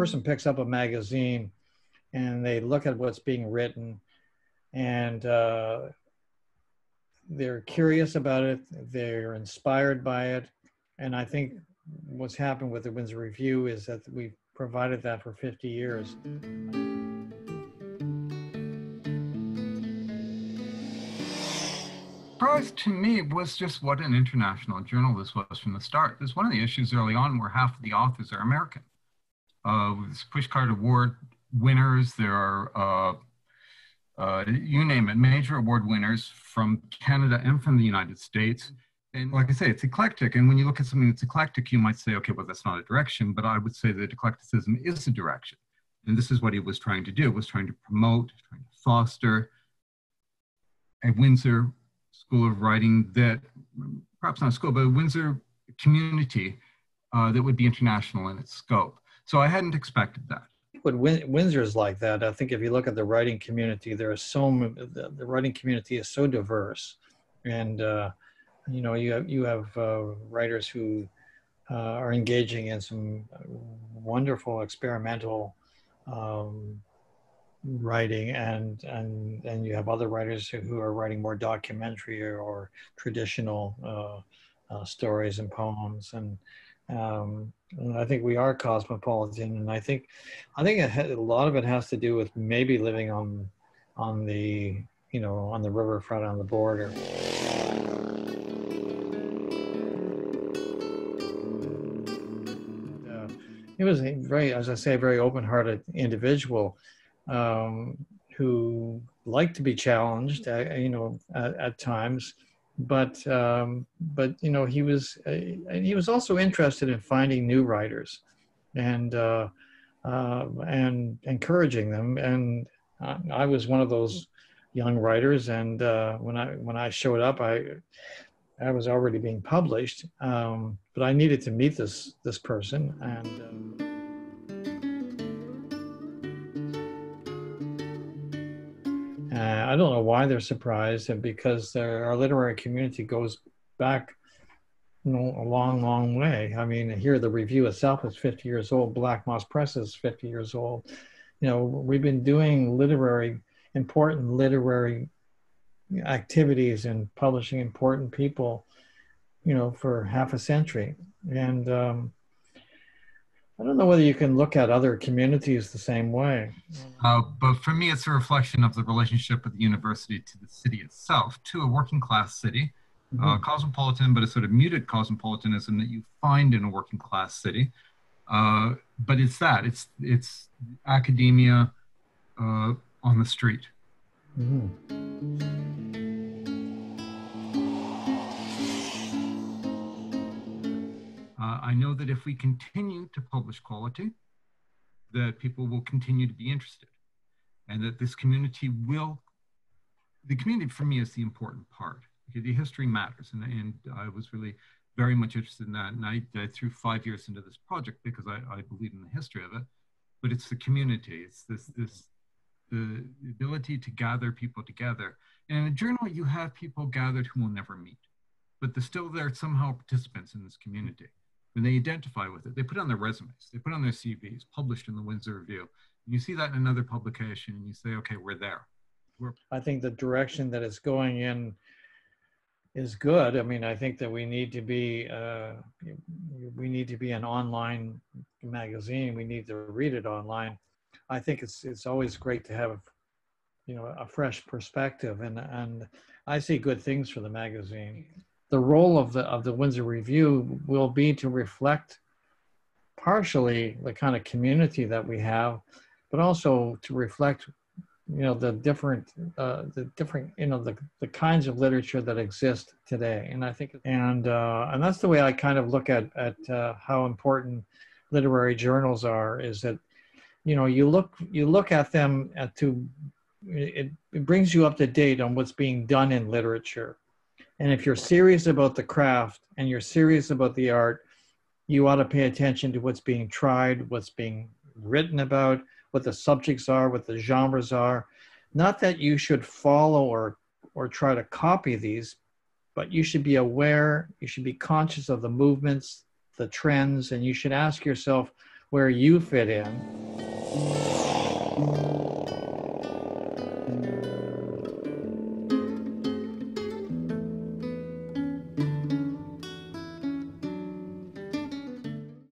person picks up a magazine and they look at what's being written, and they're curious about it, they're inspired by it. And I think what's happened with the Windsor Review is that we've provided that for 50 years. Surprise to me was just what an international journal this was from the start. This is one of the issues early on where half of the authors are American. With Pushcart Award winners, there are, you name it, major award winners from Canada and from the United States. And like I say, it's eclectic. And when you look at something that's eclectic, you might say, okay, well, that's not a direction. But I would say that eclecticism is a direction. And this is what he was trying to do, was trying to promote, trying to foster a Windsor School of Writing that, perhaps not a school, but a Windsor community that would be international in its scope. So I hadn't expected that. But Windsor is like that. I think if you look at the writing community, there are the writing community is so diverse, and you know, you have writers who are engaging in some wonderful experimental writing, and you have other writers who are writing more documentary or traditional stories and poems, and I think we are cosmopolitan, and I think a lot of it has to do with maybe living on the, you know, on the riverfront, on the border. He was a very, as I say, very open-hearted individual who liked to be challenged, you know, at times. But you know, he was also interested in finding new writers and encouraging them. And I was one of those young writers. And when I showed up, I was already being published, but I needed to meet this person. And I don't know why they're surprised, and because our literary community goes back, you know, a long, long way. I mean, here the review itself is 50 years old. Black Moss Press is 50 years old. You know, we've been doing important literary activities and publishing important people, you know, for half a century. And I don't know whether you can look at other communities the same way. But for me, it's a reflection of the relationship of the university to the city itself, to a working class city, cosmopolitan, but a sort of muted cosmopolitanism that you find in a working class city. But it's academia on the street. I know that if we continue to publish quality, that people will continue to be interested, and that this community the community for me is the important part. Okay, the history matters, and I was really very much interested in that, and I threw 5 years into this project because I believe in the history of it, but it's the community, it's the ability to gather people together. And in a journal, you have people gathered who will never meet, but they're somehow participants in this community. When they identify with it, they put on their resumes, they put on their CVs, published in the Windsor Review. And you see that in another publication, and you say, okay, we're there. I think the direction that it's going in is good. I mean, I think that we need to be an online magazine. We need to read it online. I think it's always great to have, you know, a fresh perspective, and I see good things for the magazine. The role of the Windsor Review will be to reflect partially the kind of community that we have, but also to reflect, you know, the different, you know, the kinds of literature that exist today. And I think, and that's the way I kind of look at how important literary journals are. Is that, you know, you look at them it brings you up to date on what's being done in literature. And if you're serious about the craft and you're serious about the art, you ought to pay attention to what's being tried, what's being written about, what the subjects are, what the genres are. Not that you should follow or try to copy these, but you should be aware, you should be conscious of the movements, the trends, and you should ask yourself, where you fit in.